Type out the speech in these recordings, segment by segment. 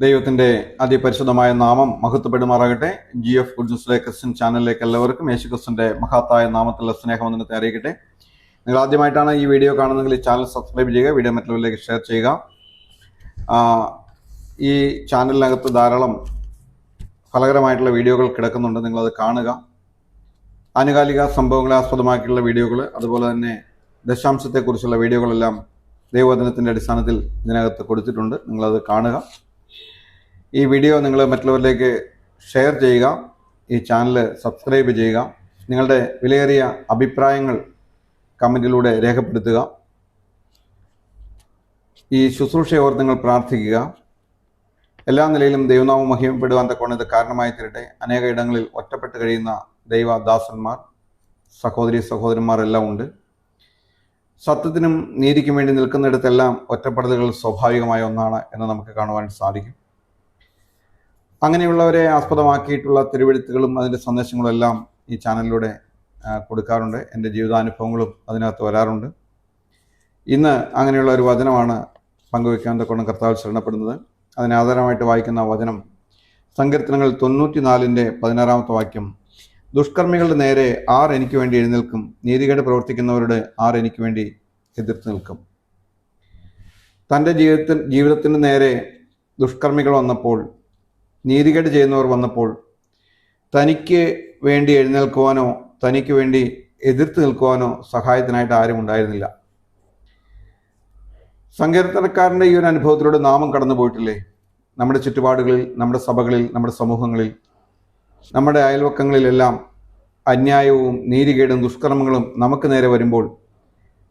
ദൈവത്തിൻ്റെ അതിപരിശുദ്ധമായ നാമം മഹത്വപ്പെടുമാറാകട്ടെ. GF good news Christian ചാനലിലേക്ക് എല്ലാവർക്കും യേശുക്രിസ്തുവിൻ്റെ മഹത്തായ നാമത്തിലുള്ള സ്നേഹവന്ദനത്തെ അറിയിക്കട്ടെ. നിങ്ങൾ ആദ്യമായിട്ടാണ് ഈ വീഡിയോ കാണുന്നതെങ്കിൽ ഈ ചാനൽ സബ്സ്ക്രൈബ് ചെയ്യുക, വീഡിയോ മറ്റുള്ളവരിലേക്ക് ഷെയർ ചെയ്യുക. ഈ ചാനലിനകത്ത് ധാരാളം ഫലകരമായിട്ടുള്ള വീഡിയോകൾ കിടക്കുന്നുണ്ട്, നിങ്ങളത് കാണുക. ആനുകാലിക സംഭവങ്ങളെ ആസ്പദമാക്കിയുള്ള വീഡിയോകൾ, അതുപോലെ തന്നെ ദശാംശത്തെക്കുറിച്ചുള്ള വീഡിയോകളെല്ലാം ദൈവവചനത്തിൻ്റെ അടിസ്ഥാനത്തിൽ ഇതിനകത്ത് കൊടുത്തിട്ടുണ്ട്, നിങ്ങളത് കാണുക. ഈ വീഡിയോ നിങ്ങൾ മറ്റുള്ളവരിലേക്ക് ഷെയർ ചെയ്യുക, ഈ ചാനൽ സബ്സ്ക്രൈബ് ചെയ്യുക. നിങ്ങളുടെ വിലയേറിയ അഭിപ്രായങ്ങൾ കമൻറ്റിലൂടെ രേഖപ്പെടുത്തുക. ഈ ശുശ്രൂഷയെ ഓർത്ത് നിങ്ങൾ പ്രാർത്ഥിക്കുക. എല്ലാ നിലയിലും ദൈവനാമം മഹിമപ്പെടുവാൻ തക്കവണ്ണം ഇത് കാരണമായി തീരട്ടെ. അനേക ഇടങ്ങളിൽ ഒറ്റപ്പെട്ട് കഴിയുന്ന ദൈവദാസന്മാർ, സഹോദരി സഹോദരന്മാർ എല്ലാം ഉണ്ട്. സത്യത്തിനും നീതിക്കും വേണ്ടി നിൽക്കുന്നിടത്തെല്ലാം ഒറ്റപ്പെടലുകൾ സ്വാഭാവികമായ ഒന്നാണ് എന്ന് നമുക്ക് കാണുവാൻ സാധിക്കും. അങ്ങനെയുള്ളവരെ ആസ്പദമാക്കിയിട്ടുള്ള തിരുവെഴുത്തുകളും അതിൻ്റെ സന്ദേശങ്ങളും എല്ലാം ഈ ചാനലിലൂടെ കൊടുക്കാറുണ്ട്. എൻ്റെ ജീവിതാനുഭവങ്ങളും അതിനകത്ത് വരാറുണ്ട്. ഇന്ന് അങ്ങനെയുള്ള ഒരു വചനമാണ് പങ്കുവയ്ക്കാൻ തക്കവണ്ണം കർത്താവ് ശരണപ്പെടുന്നത്. അതിനാധാരമായിട്ട് വായിക്കുന്ന വചനം സങ്കീർത്തനങ്ങൾ 94:16 വാക്യം. ദുഷ്കർമ്മികളുടെ നേരെ ആർ എനിക്ക് വേണ്ടി എഴുന്നേൽക്കും, നീതികേട് പ്രവർത്തിക്കുന്നവരുടെ ആർ എനിക്ക് വേണ്ടി എതിർത്ത് നിൽക്കും. തൻ്റെ ജീവിതത്തിന് നേരെ ദുഷ്കർമ്മികൾ വന്നപ്പോൾ, നീതികേട് ചെയ്യുന്നവർ വന്നപ്പോൾ, തനിക്ക് വേണ്ടി എഴുന്നേൽക്കുവാനോ തനിക്ക് വേണ്ടി എതിർത്ത് നിൽക്കുവാനോ സഹായത്തിനായിട്ട് ആരും ഉണ്ടായിരുന്നില്ല. സങ്കീർത്തനക്കാരൻ്റെ ഈ ഒരു അനുഭവത്തിലൂടെ നാമും കടന്നു പോയിട്ടില്ലേ? നമ്മുടെ ചുറ്റുപാടുകളിൽ, നമ്മുടെ സഭകളിൽ, നമ്മുടെ സമൂഹങ്ങളിൽ, നമ്മുടെ അയൽവക്കങ്ങളിലെല്ലാം അന്യായവും നീതികേടും ദുഷ്കർമ്മങ്ങളും നമുക്ക് നേരെ വരുമ്പോൾ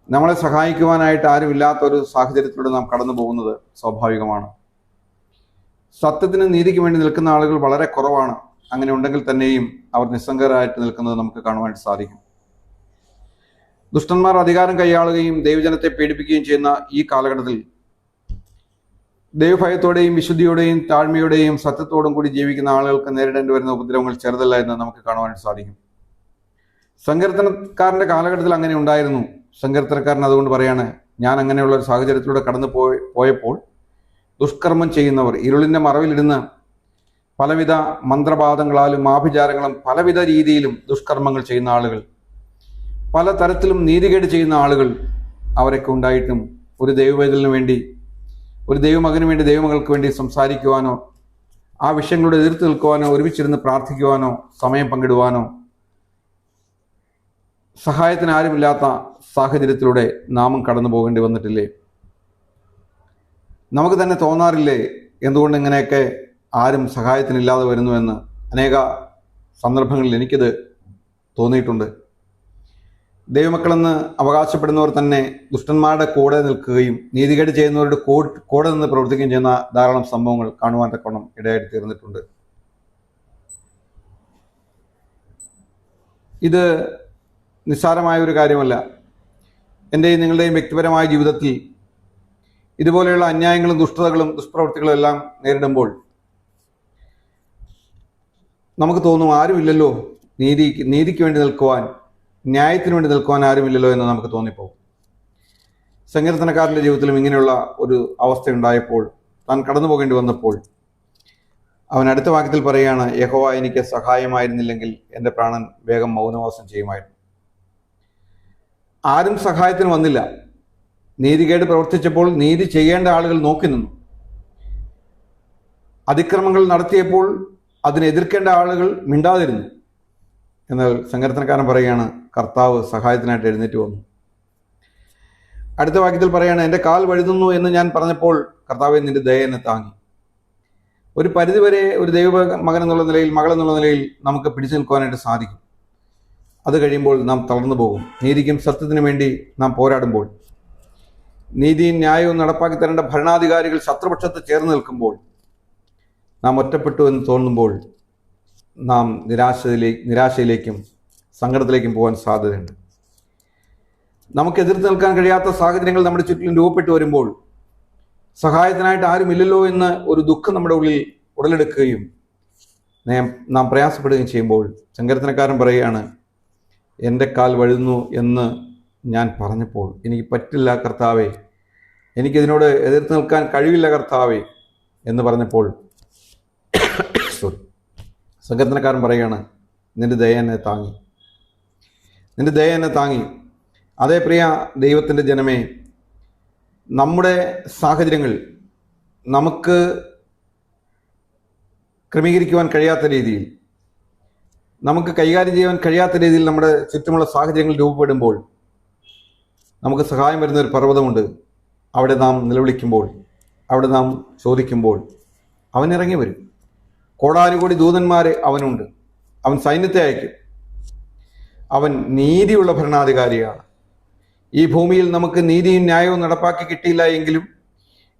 നമ്മളെ സഹായിക്കുവാനായിട്ട് ആരുമില്ലാത്തൊരു സാഹചര്യത്തിലൂടെ നാം കടന്നു പോകുന്നത് സ്വാഭാവികമാണ്. സത്യത്തിന് നീതിക്ക് വേണ്ടി നിൽക്കുന്ന ആളുകൾ വളരെ കുറവാണ്. അങ്ങനെ ഉണ്ടെങ്കിൽ തന്നെയും അവർ നിസ്സംഗരായിട്ട് നിൽക്കുന്നത് നമുക്ക് കാണുവാനായിട്ട് സാധിക്കും. ദുഷ്ടന്മാർ അധികാരം കൈയാളുകയും ദൈവജനത്തെ പീഡിപ്പിക്കുകയും ചെയ്യുന്ന ഈ കാലഘട്ടത്തിൽ ദൈവഭയത്തോടെയും വിശുദ്ധിയോടെയും താഴ്മയോടെയും സത്യത്തോടും കൂടി ജീവിക്കുന്ന ആളുകൾക്ക് നേരിടേണ്ടി വരുന്ന ഉപദ്രവങ്ങൾ ചെറുതല്ല എന്ന് നമുക്ക് കാണുവാനായിട്ട് സാധിക്കും. സങ്കീർത്തനക്കാരൻ്റെ കാലഘട്ടത്തിൽ അങ്ങനെ ഉണ്ടായിരുന്നു. സങ്കീർത്തനക്കാരൻ അതുകൊണ്ട് പറയാണ്, ഞാൻ അങ്ങനെയുള്ള ഒരു സാഹചര്യത്തിലൂടെ കടന്നു പോയപ്പോൾ ദുഷ്കർമ്മം ചെയ്യുന്നവർ, ഇരുളിൻ്റെ മറവിലിരുന്ന് പലവിധ മന്ത്രവാദങ്ങളാലും ആഭിചാരങ്ങളും പലവിധ രീതിയിലും ദുഷ്കർമ്മങ്ങൾ ചെയ്യുന്ന ആളുകൾ, പല തരത്തിലും നീതികേട് ചെയ്യുന്ന ആളുകൾ അവരൊക്കെ ഉണ്ടായിട്ടും ഒരു ദൈവവേദലിന് വേണ്ടി, ഒരു ദൈവമകന് വേണ്ടി, ദൈവമകൾക്ക് വേണ്ടി സംസാരിക്കുവാനോ ആ വിഷയങ്ങളോട് എതിർത്ത് നിൽക്കുവാനോ ഒരുമിച്ചിരുന്ന് പ്രാർത്ഥിക്കുവാനോ സമയം പങ്കിടുവാനോ സഹായത്തിന് ആരുമില്ലാത്ത സാഹചര്യത്തിലൂടെ നാമും കടന്നു പോകേണ്ടി വന്നിട്ടില്ലേ? നമുക്ക് തന്നെ തോന്നാറില്ലേ എന്തുകൊണ്ട് ഇങ്ങനെയൊക്കെ ആരും സഹായത്തിനില്ലാതെ വരുന്നുവെന്ന്? അനേക സന്ദർഭങ്ങളിൽ എനിക്കിത് തോന്നിയിട്ടുണ്ട്. ദൈവമക്കളെന്ന് അവകാശപ്പെടുന്നവർ തന്നെ ദുഷ്ടന്മാരുടെ കൂടെ നിൽക്കുകയും നീതികേട് ചെയ്യുന്നവരുടെ കൂടെ നിന്ന് പ്രവർത്തിക്കുകയും ചെയ്യുന്ന ധാരാളം സംഭവങ്ങൾ കാണുവാൻ തക്കവണ്ണം ഇടയായിട്ട് തീർന്നിട്ടുണ്ട്. ഇത് നിസ്സാരമായ ഒരു കാര്യമല്ല. എൻ്റെയും നിങ്ങളുടെയും വ്യക്തിപരമായ ജീവിതത്തിൽ ഇതുപോലെയുള്ള അന്യായങ്ങളും ദുഷ്ടതകളും ദുഷ്പ്രവൃത്തികളും എല്ലാം നേരിടുമ്പോൾ നമുക്ക് തോന്നും, ആരുമില്ലല്ലോ നീതിക്ക് വേണ്ടി നിൽക്കുവാൻ, ന്യായത്തിന് വേണ്ടി നിൽക്കുവാൻ ആരുമില്ലല്ലോ എന്ന് നമുക്ക് തോന്നിപ്പോകും. സങ്കീർത്തനക്കാരൻ്റെ ജീവിതത്തിലും ഇങ്ങനെയുള്ള ഒരു അവസ്ഥയുണ്ടായപ്പോൾ, താൻ കടന്നു പോകേണ്ടി വന്നപ്പോൾ, അവൻ അടുത്ത വാക്യത്തിൽ പറയുകയാണ്, യഹോവ എനിക്ക് സഹായമായിരുന്നില്ലെങ്കിൽ എൻ്റെ പ്രാണൻ വേഗം മൗനവാസം ചെയ്യുമായിരുന്നു. ആരും സഹായത്തിന് വന്നില്ല. നീതികേട് പ്രവർത്തിച്ചപ്പോൾ നീതി ചെയ്യേണ്ട ആളുകൾ നോക്കി നിന്നു. അതിക്രമങ്ങൾ നടത്തിയപ്പോൾ അതിനെതിർക്കേണ്ട ആളുകൾ മിണ്ടാതിരുന്നു. എന്നാൽ സങ്കീർത്തനക്കാരൻ പറയുകയാണ്, കർത്താവ് സഹായത്തിനായിട്ട് എഴുന്നേറ്റ് വന്നു. അടുത്ത വാക്യത്തിൽ പറയുകയാണ്, എൻ്റെ കാൽ വഴുതുന്നു എന്ന് ഞാൻ പറഞ്ഞപ്പോൾ കർത്താവേ നിന്റെ ദയ എന്നെ താങ്ങി. ഒരു പരിധിവരെ ഒരു ദൈവ മകൻ എന്നുള്ള നിലയിൽ, മകൾ എന്നുള്ള നിലയിൽ നമുക്ക് പിടിച്ചു നിൽക്കുവാനായിട്ട് സാധിക്കും. അത് കഴിയുമ്പോൾ നാം തളർന്നു പോകും. നീതിക്കും സത്യത്തിനു വേണ്ടി നാം പോരാടുമ്പോൾ, നീതിയും ന്യായവും നടപ്പാക്കി തരേണ്ട ഭരണാധികാരികൾ ശത്രുപക്ഷത്ത് ചേർന്ന് നിൽക്കുമ്പോൾ, നാം ഒറ്റപ്പെട്ടു എന്ന് തോന്നുമ്പോൾ നാം നിരാശയിലേക്കും സങ്കടത്തിലേക്കും പോകാൻ സാധ്യതയുണ്ട്. നമുക്ക് എതിർത്ത് നിൽക്കാൻ കഴിയാത്ത സാഹചര്യങ്ങൾ നമ്മുടെ ചുറ്റിലും രൂപപ്പെട്ടു വരുമ്പോൾ, സഹായത്തിനായിട്ട് ആരുമില്ലല്ലോ എന്ന് ഒരു ദുഃഖം നമ്മുടെ ഉള്ളിൽ ഉടലെടുക്കുകയും നാം പ്രയാസപ്പെടുകയും ചെയ്യുമ്പോൾ സങ്കീർത്തനക്കാരൻ പറയുകയാണ്, എൻ്റെ കാൽ വഴുതുന്നു എന്ന് ഞാൻ പറഞ്ഞപ്പോൾ എനിക്ക് പറ്റില്ല കർത്താവേ, എനിക്കിതിനോട് എതിർത്ത് നിൽക്കാൻ കഴിവില്ല കർത്താവേ, എന്ന് പറഞ്ഞപ്പോൾ സങ്കീർത്തനക്കാരൻ പറയുകയാണ്, നിന്റെ ദയ എന്നെ താങ്ങി, നിന്റെ ദയ എന്നെ താങ്ങി. അതേ പ്രിയ ദൈവത്തിൻ്റെ ജനമേ, നമ്മുടെ സാഹചര്യങ്ങൾ നമുക്ക് ക്രമീകരിക്കുവാൻ കഴിയാത്ത രീതിയിൽ, നമുക്ക് കൈകാര്യം ചെയ്യാൻ കഴിയാത്ത രീതിയിൽ നമ്മുടെ ചുറ്റുമുള്ള സാഹചര്യങ്ങൾ രൂപപ്പെടുമ്പോൾ നമുക്ക് സഹായം വരുന്ന ഒരു പർവ്വതമുണ്ട്. അവിടെ നാം നിലവിളിക്കുമ്പോൾ, അവിടെ നാം ചോദിക്കുമ്പോൾ അവൻ ഇറങ്ങി വരും. കോടാനുകോടി ദൂതന്മാരെ അവനുണ്ട്. അവൻ സൈന്യത്തെ അയക്കും. അവൻ നീതിയുള്ള ഭരണാധികാരിയാണ്. ഈ ഭൂമിയിൽ നമുക്ക് നീതിയും ന്യായവും നടപ്പാക്കി കിട്ടിയില്ല എങ്കിലും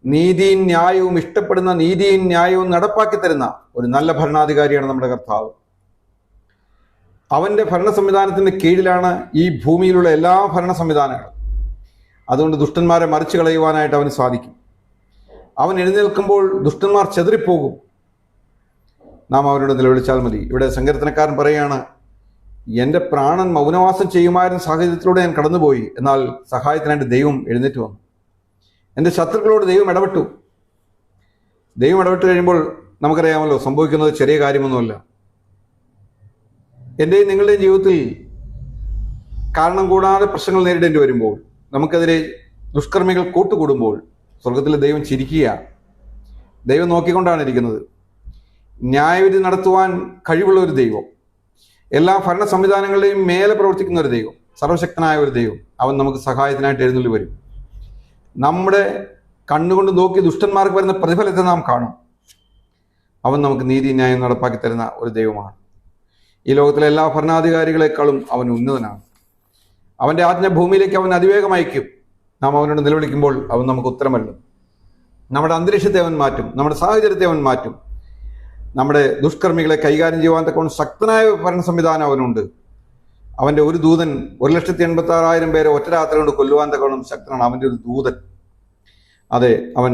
നീതിയും ന്യായവും ഇഷ്ടപ്പെടുന്ന നീതിയും ന്യായവും നടപ്പാക്കി തരുന്ന ഒരു നല്ല ഭരണാധികാരിയാണ് നമ്മുടെ കർത്താവ്. അവൻ്റെ ഭരണ സംവിധാനത്തിൻ്റെ കീഴിലാണ് ഈ ഭൂമിയിലുള്ള എല്ലാ ഭരണ സംവിധാനങ്ങളും. അതുകൊണ്ട് ദുഷ്ടന്മാരെ മറിച്ചു കളയുവാനായിട്ട് അവന് സാധിക്കും. അവൻ എഴുന്നേൽക്കുമ്പോൾ ദുഷ്ടന്മാർ ചെതറിപ്പോകും. നാം അവരോട് നിലവിളിച്ചാൽ മതി. ഇവിടെ സങ്കീർത്തനക്കാരൻ പറയുകയാണ്, എൻ്റെ പ്രാണൻ മൗനവാസം ചെയ്യുമായിരുന്ന സാഹചര്യത്തിലൂടെ ഞാൻ കടന്നുപോയി, എന്നാൽ സഹായത്തിനായിട്ട് ദൈവം എഴുന്നേറ്റ് വന്നു. എൻ്റെ ശത്രുക്കളോട് ദൈവം ഇടപെട്ടു. ദൈവം ഇടപെട്ട് കഴിയുമ്പോൾ നമുക്കറിയാമല്ലോ, സംഭവിക്കുന്നത് ചെറിയ കാര്യമൊന്നുമല്ല. എൻ്റെയും നിങ്ങളുടെയും ജീവിതത്തിൽ കാരണം കൂടാതെ പ്രശ്നങ്ങൾ നേരിടേണ്ടി വരുമ്പോൾ, നമുക്കെതിരെ ദുഷ്കർമ്മികൾ കൂട്ടുകൂടുമ്പോൾ സ്വർഗത്തിൽ ദൈവം ചിരിക്കുക. ദൈവം നോക്കിക്കൊണ്ടാണ് ഇരിക്കുന്നത്. ന്യായവിധി നടത്തുവാൻ കഴിവുള്ള ഒരു ദൈവം, എല്ലാ ഭരണ സംവിധാനങ്ങളുടെയും മേലെ പ്രവർത്തിക്കുന്ന ഒരു ദൈവം, സർവശക്തനായ ഒരു ദൈവം, അവൻ നമുക്ക് സഹായത്തിനായിട്ട് എഴുന്നള്ളി വരും. നമ്മുടെ കണ്ണുകൊണ്ട് നോക്കി ദുഷ്ടന്മാർക്ക് വരുന്ന പ്രതിഫലത്തെ നാം കാണും. അവൻ നമുക്ക് നീതി ന്യായം നടപ്പാക്കി തരുന്ന ഒരു ദൈവമാണ്. ഈ ലോകത്തിലെ എല്ലാ ഭരണാധികാരികളെക്കാളും അവൻ ഉന്നതനാണ്. അവൻ്റെ ആജ്ഞ ഭൂമിയിലേക്ക് അവൻ അതിവേഗം അയക്കും. നാം അവനോട് നിലവിളിക്കുമ്പോൾ അവൻ നമുക്ക് ഉത്തരമല്ല. നമ്മുടെ അന്തരീക്ഷത്തെ അവൻ മാറ്റും, നമ്മുടെ സാഹചര്യത്തെ അവൻ മാറ്റും. നമ്മുടെ ദുഷ്കർമ്മികളെ കൈകാര്യം ചെയ്യുവാൻ തക്കവണ്ണം ശക്തനായ ഭരണ സംവിധാനം അവനുണ്ട്. അവൻ്റെ ഒരു ദൂതൻ 1,86,000 പേരെ ഒറ്റ രാത്രി കൊണ്ട് കൊല്ലുവാൻ തക്കവണ്ണം ശക്തനാണ് അവൻ്റെ ഒരു ദൂതൻ. അതെ, അവൻ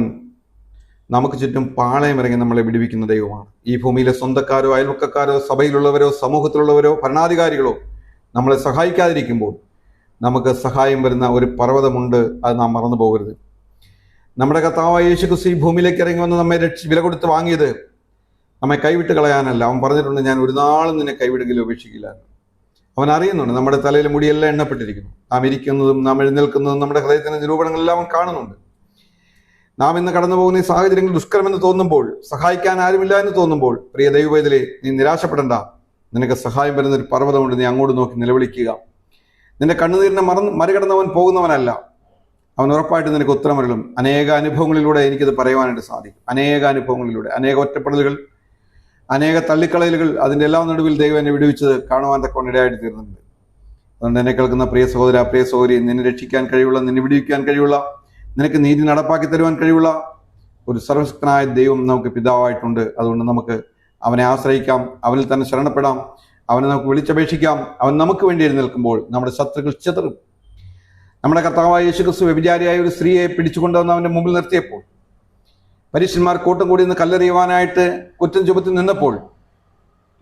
നമുക്ക് ചുറ്റും പാളയമിറങ്ങി നമ്മളെ വിടുവിക്കുന്ന ദൈവമാണ്. ഈ ഭൂമിയിലെ സ്വന്തക്കാരോ അയൽവക്കക്കാരോ സഭയിലുള്ളവരോ സമൂഹത്തിലുള്ളവരോ ഭരണാധികാരികളോ നമ്മളെ സഹായിക്കാതിരിക്കുമ്പോൾ നമുക്ക് സഹായം വരുന്ന ഒരു പർവ്വതമുണ്ട്. അത് നാം മറന്നു പോകരുത്. നമ്മുടെ കർത്താവായ യേശു ക്രിസ്തു ഈ ഭൂമിയിലേക്ക് ഇറങ്ങി വന്ന് നമ്മെ വില കൊടുത്ത് വാങ്ങിയത് നമ്മെ കൈവിട്ട് കളയാനല്ല. അവൻ പറഞ്ഞിട്ടുണ്ട്, ഞാൻ ഒരു നാളും നിന്നെ കൈവിടുകയില്ല, ഉപേക്ഷിക്കില്ല. അവൻ അറിയുന്നുണ്ട് നമ്മുടെ തലയിൽ മുടിയെല്ലാം എണ്ണപ്പെട്ടിരിക്കുന്നു. നാം ഇരിക്കുന്നതും നാം എഴുന്നേൽക്കുന്നതും നമ്മുടെ ഹൃദയത്തിൻ്റെ നിരൂപണങ്ങളെല്ലാം അവൻ കാണുന്നുണ്ട്. നാം ഇന്ന് കടന്നു പോകുന്ന ഈ സാഹചര്യങ്ങൾ ദുഷ്കരമെന്ന് തോന്നുമ്പോൾ, സഹായിക്കാൻ ആരുമില്ല എന്ന് തോന്നുമ്പോൾ, പ്രിയ ദൈവവേദലേ, നീ നിരാശപ്പെടണ്ട. നിനക്ക് സഹായം വരുന്ന ഒരു പർവ്വതമുണ്ട്. നീ അങ്ങോട്ട് നോക്കി നിലവിളിക്കുക. നിന്റെ കണ്ണുനീരിനെ മറികടന്നവൻ പോകുന്നവനല്ല. അവൻ ഉറപ്പായിട്ട് നിനക്ക് ഉത്തരമരുളും. അനേക അനുഭവങ്ങളിലൂടെ എനിക്കിത് പറയുവാനായിട്ട് സാധിക്കും. അനേക അനുഭവങ്ങളിലൂടെ, അനേക ഒറ്റപ്പെടലുകൾ, അനേക തള്ളിക്കളയലുകൾ, അതിൻ്റെ എല്ലാം നടുവിൽ ദൈവം എന്നെ വിടുവിച്ചത് കാണുവാൻ തക്കവണ്ണം ഇടയായിട്ട് തീർന്നുണ്ട്. അതുകൊണ്ട് എന്നെ കേൾക്കുന്ന പ്രിയ സഹോദര, പ്രിയ സഹോദരി, നിന്നെ രക്ഷിക്കാൻ കഴിവുള്ള, നിന്നെ വിടുവിക്കാൻ കഴിവുള്ള, നിനക്ക് നീതി നടപ്പാക്കി തരുവാൻ കഴിവുള്ള ഒരു സർവശക്തനായ ദൈവം നമുക്ക് പിതാവായിട്ടുണ്ട്. അതുകൊണ്ട് നമുക്ക് അവനെ ആശ്രയിക്കാം, അവനിൽ തന്നെ ശരണപ്പെടാം, അവനെ നമുക്ക് വിളിച്ചപേക്ഷിക്കാം. അവൻ നമുക്ക് വേണ്ടി എഴുന്നേൽക്കുമ്പോൾ നമ്മുടെ ശത്രുക്കൾ ചെതറും. നമ്മുടെ കർത്താവായ യേശു ക്രിസ്തു വ്യഭിചാരിയായ ഒരു സ്ത്രീയെ പിടിച്ചുകൊണ്ടുവന്ന് അവൻ്റെ മുമ്പിൽ നിർത്തിയപ്പോൾ, പരീശന്മാർ കൂട്ടം കൂടി നിന്ന് കല്ലെറിയുവാനായിട്ട് കുറ്റം ചുമത്തി നിന്നപ്പോൾ,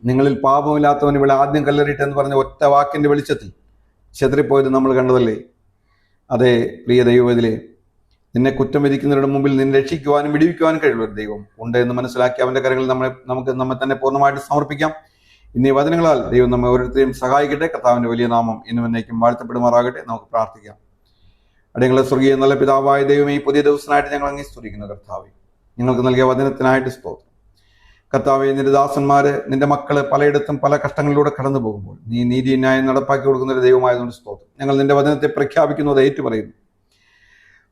നിങ്ങളിൽ പാപമില്ലാത്തവൻ ഇവിടെ ആദ്യം കല്ലെറിയിട്ടെന്ന് പറഞ്ഞ ഒറ്റ വാക്കിൻ്റെ വെളിച്ചത്തിൽ ചെതറിപ്പോയത് നമ്മൾ കണ്ടതല്ലേ? അതേ പ്രിയ ദൈവവേദലേ, നിന്നെ കുറ്റം വിധിക്കുന്നവരുടെ മുമ്പിൽ നിന്നെ രക്ഷിക്കുവാനും വിടുവിക്കുവാനും കഴിയുള്ള ഒരു ദൈവം ഉണ്ട് എന്ന് മനസ്സിലാക്കി അവൻ്റെ കരങ്ങളിൽ നമുക്ക് നമ്മെ തന്നെ പൂർണ്ണമായിട്ട് സമർപ്പിക്കാം. ഇന്നീ വചനങ്ങളാൽ ദൈവം നമ്മെ ഓരോരുത്തരെയും സഹായിക്കട്ടെ. കർത്താവിൻ്റെ വലിയ നാമം ഇന്നും എന്നേക്കും വാഴ്ത്തപ്പെടുമാറാകട്ടെ. നമുക്ക് പ്രാർത്ഥിക്കാം. അടിയങ്ങളെ സ്വർഗീയ നല്ല പിതാവായ ദൈവമേ, ഈ പുതിയ ദിവസമായിട്ട് ഞങ്ങൾ അങ്ങേ സ്തുതിക്കുന്നു. കർത്താവേ, ഞങ്ങൾക്ക് നൽകിയ വചനത്തിനായിട്ട് സ്തോത്രം. കർത്താവേ, നിന്റെ ദാസന്മാര്, നിന്റെ മക്കള് പലയിടത്തും പല കഷ്ടങ്ങളിലൂടെ കടന്നു പോകുമ്പോൾ നീ നീതി ന്യായം നടപ്പാക്കി കൊടുക്കുന്ന ഒരു ദൈവമായതുകൊണ്ട് സ്തോത്രം. ഞങ്ങൾ നിന്റെ വചനത്തെ പ്രഖ്യാപിക്കുന്നത് ഏറ്റുപറയുന്നു.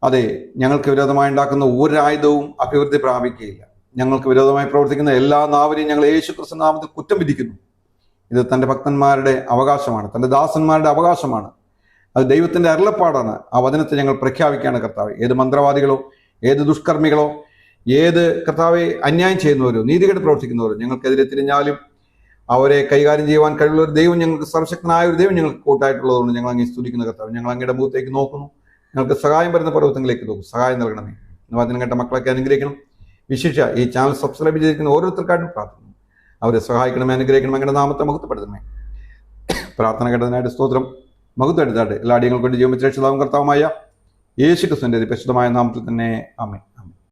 അതെ, ഞങ്ങൾക്ക് വിരോധമായി ഉണ്ടാക്കുന്ന ഒരായുധവും അഭിവൃദ്ധി പ്രാപിക്കുകയില്ല. ഞങ്ങൾക്ക് വിരോധമായി പ്രവർത്തിക്കുന്ന എല്ലാ നാവിനെയും ഞങ്ങൾ യേശു ക്രിസ്തു നാമത്തിൽ കുറ്റം വിധിക്കുന്നു. ഇത് തൻ്റെ ഭക്തന്മാരുടെ അവകാശമാണ്, തൻ്റെ ദാസന്മാരുടെ അവകാശമാണ്. അത് ദൈവത്തിൻ്റെ അരുളപ്പാടാണ്. ആ വചനത്തെ ഞങ്ങൾ പ്രഖ്യാപിക്കുകയാണ് കർത്താവെ. ഏത് മന്ത്രവാദികളോ, ഏത് ദുഷ്കർമ്മികളോ, ഏത് കർത്താവെ അന്യായം ചെയ്യുന്നവരോ, നീതികേട് പ്രവർത്തിക്കുന്നവരോ ഞങ്ങൾക്കെതിരെ തിരിഞ്ഞാലും അവരെ കൈകാര്യം ചെയ്യുവാൻ കഴിവുള്ള ഒരു ദൈവം, ഞങ്ങൾക്ക് സർവശക്തനായ ഒരു ദൈവം ഞങ്ങൾക്ക് കൂട്ടായിട്ടുള്ളതുകൊണ്ട് ഞങ്ങൾ അങ്ങേ സ്തുതിക്കുന്ന കർത്താവ്. ഞങ്ങൾ അങ്ങയുടെ മുഖത്തേക്ക് നോക്കുന്നു. ഞങ്ങൾക്ക് സഹായം വരുന്ന പർവ്വതങ്ങളിലേക്ക് നോക്കും. സഹായം നൽകണമേ. വചനം കേട്ട മക്കളൊക്കെ അനുഗ്രഹിക്കണം. വിശേഷ ഈ ചാനൽ സബ്സ്ക്രൈബ് ചെയ്തിരിക്കുന്ന ഓരോരുത്തർക്കായിട്ടും പ്രാർത്ഥിക്കുന്നു. അവരെ സഹായിക്കണമേ, അനുഗ്രഹിക്കണം. അങ്ങയുടെ നാമത്തെ മഹത്വപ്പെടുത്തണമേ. പ്രാർത്ഥന കേട്ടതിനായിട്ട് സ്തോത്രം. മഹത്വം എടുത്താട്ടെ. എല്ലാ അടിയങ്ങൾ കൊണ്ട് ജീവൻ രക്ഷിതാവും കർത്താവുമായ യേശു ക്രിസ്തുവിന്റെ പരിശുദ്ധമായ നാമത്തിൽ തന്നെ ആമേൻ.